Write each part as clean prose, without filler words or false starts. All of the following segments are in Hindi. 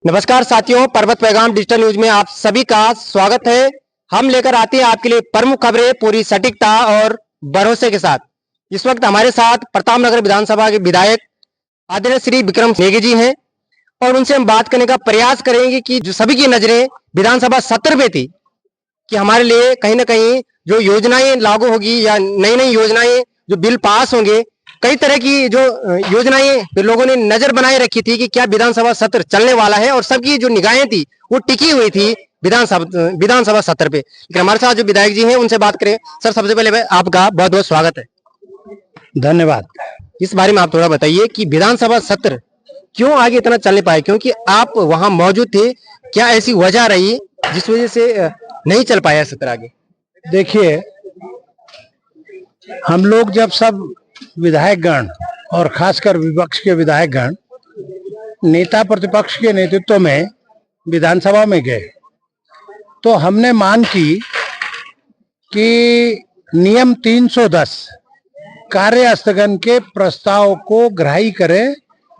नमस्कार साथियों, पर्वत पैगाम डिजिटल न्यूज में आप सभी का स्वागत है। हम लेकर आते हैं आपके लिए प्रमुख खबरें पूरी सटीकता और भरोसे के साथ। इस वक्त हमारे साथ प्रताप नगर विधानसभा के विधायक आदरणीय श्री विक्रम नेगी जी हैं और उनसे हम बात करने का प्रयास करेंगे कि जो सभी की नजरें विधानसभा सत्र पे थी कि हमारे लिए कहीं ना कहीं जो योजनाएं लागू होगी या नई नई योजनाएं जो बिल पास होंगे, कई तरह की जो योजनाएं लोगों ने नजर बनाए रखी थी कि क्या विधानसभा सत्र चलने वाला है और सबकी जो निगाहें थी वो टिकी हुई थी विधानसभा सत्र पे। लेकिन हमारे साथ जो विधायक जी हैं उनसे बात करें। सर, सबसे पहले आपका बहुत बहुत स्वागत है। धन्यवाद। इस बारे में आप थोड़ा बताइए कि विधानसभा सत्र क्यों आगे इतना चलने पाए, क्योंकि आप वहां मौजूद थे। क्या ऐसी वजह रही जिस वजह से नहीं चल पाया सत्र आगे? देखिए, हम लोग जब सब विधायकगण और खासकर विपक्ष के विधायकगण नेता प्रतिपक्ष के नेतृत्व में विधानसभा में गए तो हमने मांग की कि नियम 310 कार्य स्थगन के प्रस्ताव को ग्राह्य करे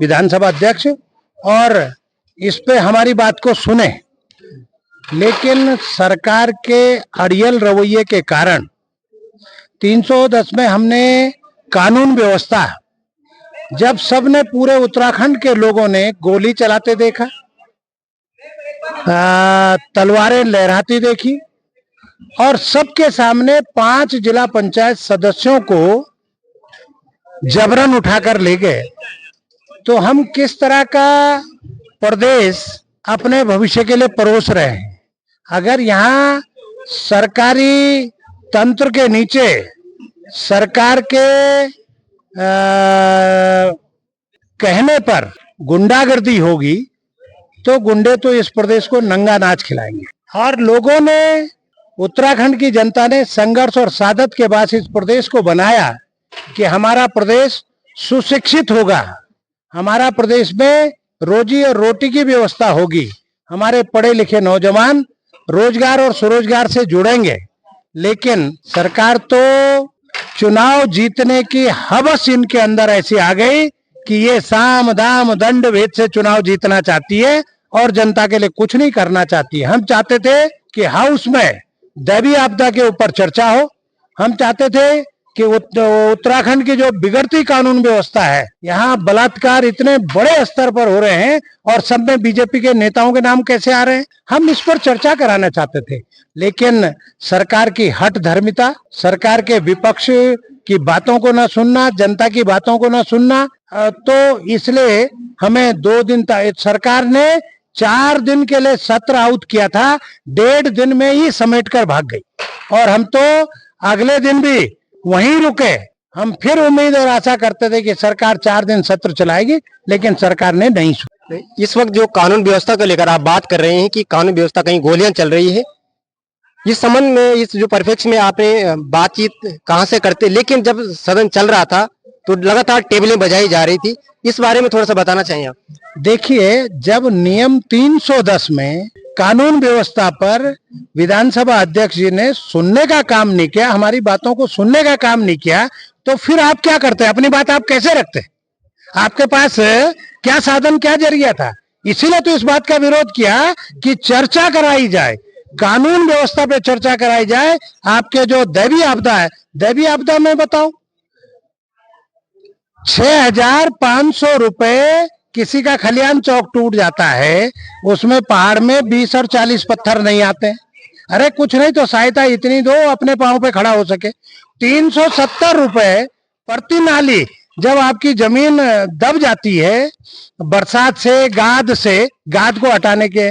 विधानसभा अध्यक्ष और इस पे हमारी बात को सुने। लेकिन सरकार के अड़ियल रवैये के कारण 310 में हमने कानून व्यवस्था, जब सबने पूरे उत्तराखंड के लोगों ने गोली चलाते देखा, तलवारें लहराती देखी और सबके सामने 5 जिला पंचायत सदस्यों को जबरन उठाकर ले गए, तो हम किस तरह का प्रदेश अपने भविष्य के लिए परोस रहे हैं। अगर यहाँ सरकारी तंत्र के नीचे सरकार के कहने पर गुंडागर्दी होगी तो गुंडे तो इस प्रदेश को नंगा नाच खिलाएंगे। और लोगों ने, उत्तराखंड की जनता ने संघर्ष और साधत के बाद इस प्रदेश को बनाया कि हमारा प्रदेश सुशिक्षित होगा, हमारा प्रदेश में रोजी और रोटी की व्यवस्था होगी, हमारे पढ़े लिखे नौजवान रोजगार और स्वरोजगार से जुड़ेंगे। लेकिन सरकार तो चुनाव जीतने की हवस इनके अंदर ऐसी आ गई कि ये साम दाम दंड भेद से चुनाव जीतना चाहती है और जनता के लिए कुछ नहीं करना चाहती है। हम चाहते थे कि हाउस में दैवीय आपदा के ऊपर चर्चा हो, हम चाहते थे कि उत्तराखंड की जो बिगड़ती कानून व्यवस्था है, यहाँ बलात्कार इतने बड़े स्तर पर हो रहे हैं और सब में बीजेपी के नेताओं के नाम कैसे आ रहे हैं, हम इस पर चर्चा कराना चाहते थे। लेकिन सरकार की हठ धर्मिता, सरकार के विपक्ष की बातों को न सुनना, जनता की बातों को न सुनना, तो इसलिए हमें 2 दिन तक सरकार ने 4 दिन के लिए सत्र आउट किया था, 1.5 दिन में ही समेट कर भाग गई और हम तो अगले दिन भी वहीं रुके। हम फिर उम्मीद और आशा करते थे कि सरकार 4 दिन सत्र चलाएगी, लेकिन सरकार ने नहीं सुनी। इस वक्त जो कानून व्यवस्था को लेकर आप बात कर रहे हैं कि कानून व्यवस्था कहीं गोलियां चल रही है, इस संबंध में, इस जो परिप्रेक्ष्य में आपने बातचीत कहां से करते, लेकिन जब सदन चल रहा था तो लगातार टेबलें बजाई जा रही थी, इस बारे में थोड़ा सा बताना चाहिए आप। देखिए, जब नियम 310 में कानून व्यवस्था पर विधानसभा अध्यक्ष जी ने सुनने का काम नहीं किया, हमारी बातों को सुनने का काम नहीं किया, तो फिर आप क्या करते हैं? अपनी बात आप कैसे रखते हैं? आपके पास क्या साधन, क्या जरिया था? इसीलिए तो इस बात का विरोध किया कि चर्चा कराई जाए, कानून व्यवस्था पे चर्चा कराई जाए। आपके जो दैवीय आपदा है, दैवीय आपदा में बताओ 6,500 रुपए, किसी का खलियान चौक टूट जाता है, उसमें पहाड़ में 20 और 40 पत्थर नहीं आते। अरे कुछ नहीं तो सहायता इतनी दो, अपने पांव पे खड़ा हो सके। 370 रुपए प्रति नाली, जब आपकी जमीन दब जाती है बरसात से, गाद को हटाने के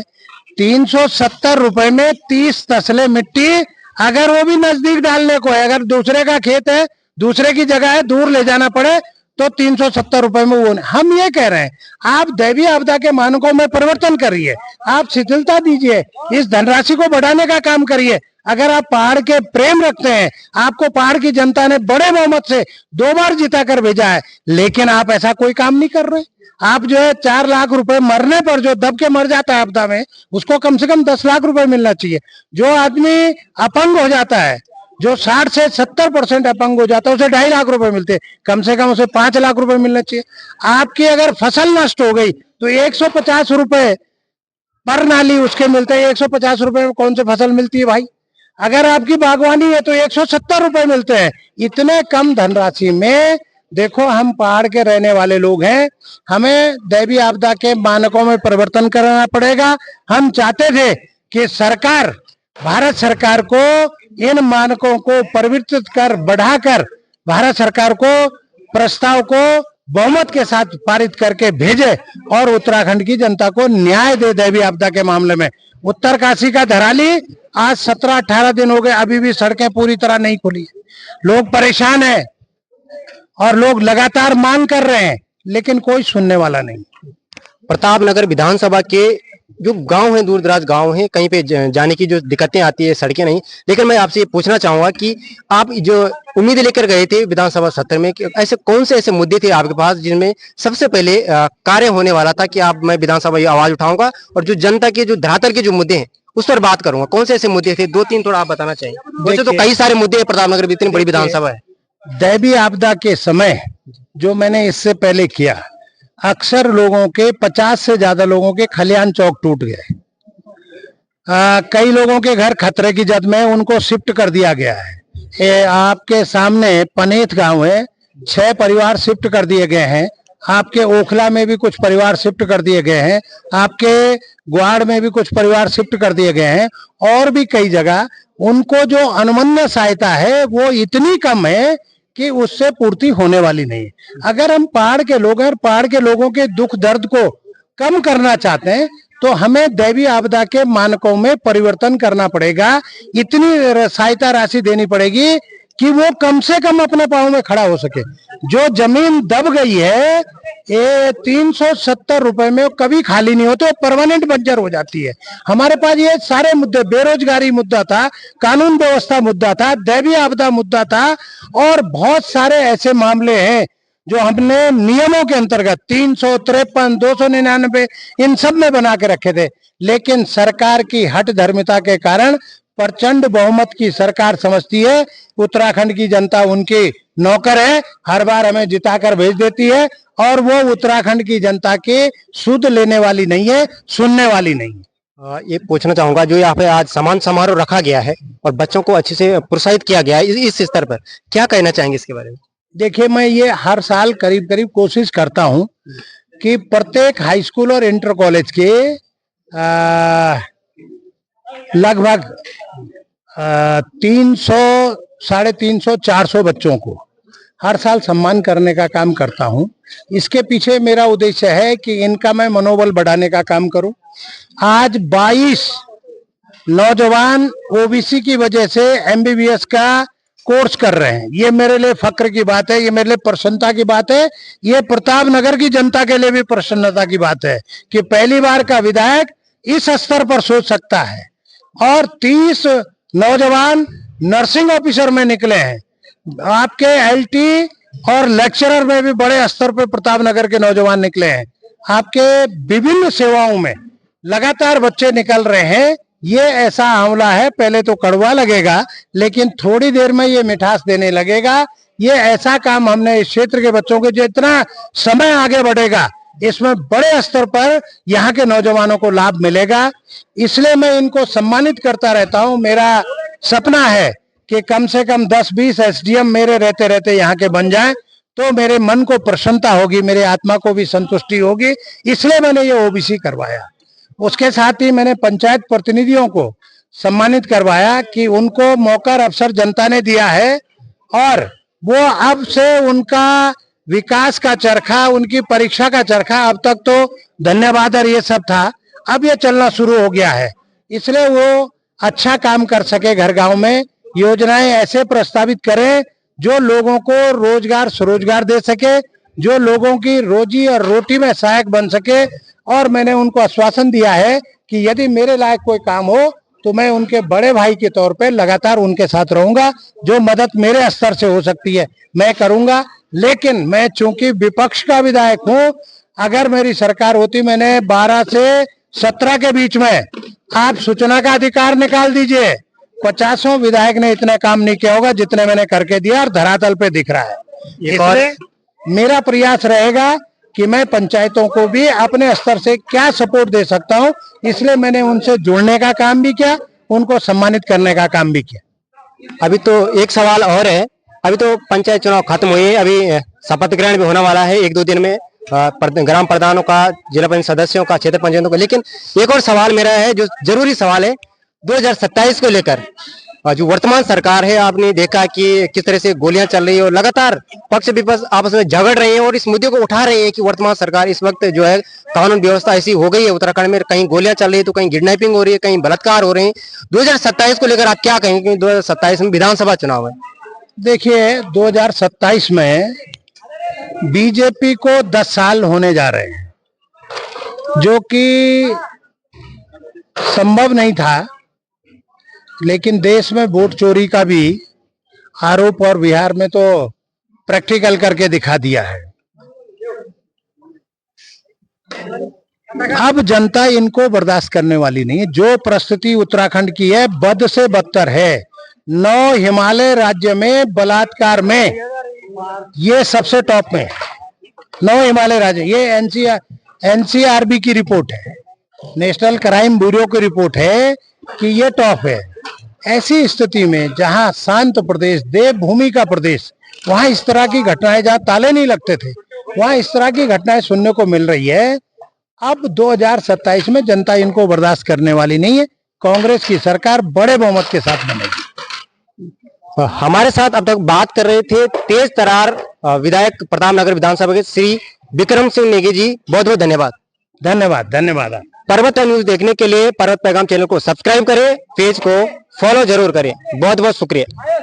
370 रुपए में 30 तसले मिट्टी, अगर वो भी नजदीक डालने को है, अगर दूसरे का खेत है, दूसरे की जगह है, दूर ले जाना पड़े तो 370 रुपए में वो। हम ये कह रहे हैं, आप दैवीय आपदा के मानकों में परिवर्तन करिए, आप शिथिलता दीजिए, इस धनराशि को बढ़ाने का काम करिए। अगर आप पहाड़ के प्रेम रखते हैं, आपको पहाड़ की जनता ने बड़े बहुमत से 2 बार जिता कर भेजा है, लेकिन आप ऐसा कोई काम नहीं कर रहे। आप जो है 4 लाख रुपए मरने पर, जो दब के मर जाता है आपदा में, उसको कम से कम 10 लाख रुपए मिलना चाहिए। जो आदमी अपंग हो जाता है, जो 60 से 70% अपंग हो जाता है, उसे 2.5 लाख रुपए मिलते हैं, कम से कम उसे 5 लाख रुपए मिलना चाहिए। आपकी अगर फसल नष्ट हो गई तो 150 रुपए पर नाली उसके मिलते हैं 150 रुपए में। कौन सी फसल मिलती है भाई? अगर आपकी बागवानी है तो 170 रुपए मिलते हैं। इतने कम धनराशि में देखो, हम पहाड़ के रहने वाले लोग हैं, हमें दैवीय आपदा के मानकों में परिवर्तन करना पड़ेगा। हम चाहते थे कि सरकार, भारत सरकार को इन मानकों को परिवर्तित कर, बढ़ाकर भारत सरकार को प्रस्ताव को बहुमत के साथ पारित करके भेजे और उत्तराखंड की जनता को न्याय दे दैवीय आपदा के मामले में। उत्तरकाशी का धराली आज 17-18 दिन हो गए, अभी भी सड़कें पूरी तरह नहीं खुली। लोग परेशान हैं और लोग लगातार मांग कर रहे हैं, लेकिन कोई सुनने वाला नहीं। प्रतापनगर विधानसभा के जो गांव हैं, दूर दराज गांव हैं, कहीं पे जाने की जो दिक्कतें आती है, सड़कें नहीं। लेकिन मैं आपसे ये पूछना चाहूंगा कि आप जो उम्मीद लेकर गए थे विधानसभा सत्र में, कि ऐसे कौन से ऐसे मुद्दे थे आपके पास जिनमें सबसे पहले कार्य होने वाला था कि आप मैं विधानसभा में आवाज उठाऊंगा और जो जनता के जो धरातल के जो मुद्दे हैं उस पर बात करूंगा? कौन से ऐसे मुद्दे थे? 2-3 थोड़ा आप बताना चाहिए। वैसे तो कई सारे मुद्दे हैं, प्रतापनगर में इतनी बड़ी विधानसभा है। दैवीय आपदा के समय जो मैंने इससे पहले किया, अक्सर लोगों के 50 से ज्यादा लोगों के खलियान चौक टूट गए। कई लोगों के घर खतरे की जद में, उनको शिफ्ट कर दिया गया है। आपके सामने पनेत गांव है, 6 परिवार शिफ्ट कर दिए गए हैं। आपके ओखला में भी कुछ परिवार शिफ्ट कर दिए गए हैं। आपके ग्वाड़ में भी कुछ परिवार शिफ्ट कर दिए गए हैं। और भी कई जगह उनको जो अनुमन्य सहायता है वो इतनी कम है कि उससे पूर्ति होने वाली नहीं है। अगर हम पहाड़ के लोग हैं, पहाड़ के लोगों के दुख दर्द को कम करना चाहते हैं तो हमें दैवीय आपदा के मानकों में परिवर्तन करना पड़ेगा। इतनी सहायता राशि देनी पड़ेगी कि वो कम से कम अपने पांव में खड़ा हो सके। जो जमीन दब गई है, ये 370 रुपए में कभी खाली नहीं होते, परमानेंट बंजर हो जाती है। हमारे पास ये सारे मुद्दे, बेरोजगारी मुद्दा था, कानून व्यवस्था मुद्दा था, दैवीय आपदा मुद्दा था, और बहुत सारे ऐसे मामले हैं जो हमने नियमों के अंतर्गत 353, 299 इन सब में बना के रखे थे। लेकिन सरकार की हठ धर्मिता के कारण प्रचंड बहुमत की सरकार समझती है उत्तराखंड की जनता उनकी नौकर है, हर बार हमें जिताकर भेज देती है, और वो उत्तराखंड की जनता के सुध लेने वाली नहीं है, सुनने वाली नहीं है। ये पूछना चाहूंगा, जो यहाँ पे आज सम्मान समारोह रखा गया है और बच्चों को अच्छे से प्रोत्साहित किया गया है, इस स्तर पर क्या कहना चाहेंगे इसके बारे में? देखिए, मैं ये हर साल करीब करीब कोशिश करता हूं कि प्रत्येक हाई स्कूल और इंटर कॉलेज के लगभग 300, 350, 400 बच्चों को हर साल सम्मान करने का काम करता हूं। इसके पीछे मेरा उद्देश्य है कि इनका मैं मनोबल बढ़ाने का काम करूं। आज 22 नौजवान ओबीसी की वजह से एमबीबीएस का कोर्स कर रहे हैं। ये मेरे लिए फक्र की बात है, ये मेरे लिए प्रसन्नता की बात है। ये प्रतापनगर की जनता के लिए भी प्रसन्नता की बात है कि पहली बार का विधायक इस स्तर पर सोच सकता है। और 30 नौजवान नर्सिंग ऑफिसर में निकले हैं। आपके एलटी और लेक्चरर में भी बड़े स्तर पर प्रतापनगर के नौजवान निकले हैं। आपके विभिन्न सेवाओं में लगातार बच्चे निकल रहे हैं। ये ऐसा हमला है, पहले तो कड़वा लगेगा, लेकिन थोड़ी देर में ये मिठास देने लगेगा। ये ऐसा काम हमने इस क्षेत्र के बच्चों के, जितना समय आगे बढ़ेगा इसमें बड़े स्तर पर यहाँ के नौजवानों को लाभ मिलेगा। इसलिए मैं इनको सम्मानित करता रहता हूँ। मेरा सपना है कि कम से कम 10-20 एसडीएम मेरे रहते रहते यहाँ के बन जाएं, तो मेरे मन को प्रसन्नता होगी, मेरे आत्मा को भी संतुष्टि होगी। इसलिए मैंने ये ओबीसी करवाया। उसके साथ ही मैंने पंचायत प्रतिनिधियों को सम्मानित करवाया कि उनको मौका अवसर जनता ने दिया है, और वो अब से उनका विकास का चरखा, उनकी परीक्षा का चरखा, अब तक तो धन्यवाद और ये सब था, अब ये चलना शुरू हो गया है। इसलिए वो अच्छा काम कर सके, घर गांव में योजनाएं ऐसे प्रस्तावित करें जो लोगों को रोजगार स्वरोजगार दे सके, जो लोगों की रोजी और रोटी में सहायक बन सके। और मैंने उनको आश्वासन दिया है कि यदि मेरे लायक कोई काम हो तो मैं उनके बड़े भाई के तौर पे लगातार उनके साथ रहूंगा। जो मदद मेरे स्तर से हो सकती है मैं करूंगा। लेकिन मैं चूंकि विपक्ष का विधायक हूं, अगर मेरी सरकार होती, मैंने 12 से 17 के बीच में, आप सूचना का अधिकार निकाल दीजिए, 50 विधायक ने इतना काम नहीं किया होगा जितने मैंने करके दिया और धरातल पे दिख रहा है। इसलिए मेरा प्रयास रहेगा कि मैं पंचायतों को भी अपने स्तर से क्या सपोर्ट दे सकता हूं, इसलिए मैंने उनसे जुड़ने का काम भी किया, उनको सम्मानित करने का काम भी किया। अभी तो एक सवाल और है, अभी तो पंचायत चुनाव खत्म हुए, अभी शपथ ग्रहण भी होने वाला है 1-2 दिन में, ग्राम प्रधानों का, जिला पंचायत सदस्यों का, क्षेत्र पंचायतों का। लेकिन एक और सवाल मेरा है जो जरूरी सवाल है 2027 को लेकर। जो वर्तमान सरकार है, आपने देखा कि किस तरह से गोलियां चल रही है और लगातार पक्ष विपक्ष आपस में झगड़ रहे हैं और इस मुद्दे को उठा रहे हैं कि वर्तमान सरकार इस वक्त जो है कानून व्यवस्था ऐसी हो गई है उत्तराखंड में, कहीं गोलियां चल रही है तो कहीं किडनैपिंग हो रही है, कहीं बलात्कार हो रहे हैं। 2027 को लेकर आप क्या कहेंगे? 2027 में विधानसभा चुनाव है। देखिए 2027 में बीजेपी को 10 साल होने जा रहे हैं, जो कि संभव नहीं था, लेकिन देश में वोट चोरी का भी आरोप और बिहार में तो प्रैक्टिकल करके दिखा दिया है। अब जनता इनको बर्दाश्त करने वाली नहीं है। जो परिस्थिति उत्तराखंड की है, बद से बदतर है। 9 हिमालय राज्य में बलात्कार में ये सबसे टॉप में है। 9 हिमालय राज्य, ये एनसीआरबी की रिपोर्ट है, नेशनल क्राइम ब्यूरो की रिपोर्ट है कि ये टॉप है। ऐसी स्थिति में जहां शांत प्रदेश, देवभूमि का प्रदेश, वहां इस तरह की घटनाएं, जहां ताले नहीं लगते थे, वहां इस तरह की घटनाएं सुनने को मिल रही है। अब 2027 में जनता इनको बर्दाश्त करने वाली नहीं है। कांग्रेस की सरकार बड़े बहुमत के साथ बनेगी। हमारे साथ अब तक बात कर रहे थे तेज तरार विधायक प्रतापनगर विधानसभा के श्री विक्रम सिंह नेगी जी। बहुत बहुत धन्यवाद। धन्यवाद धन्यवाद। पर्वत न्यूज देखने के लिए पर्वत पैगाम चैनल को सब्सक्राइब करें, पेज को फॉलो जरूर करें। बहुत बहुत शुक्रिया।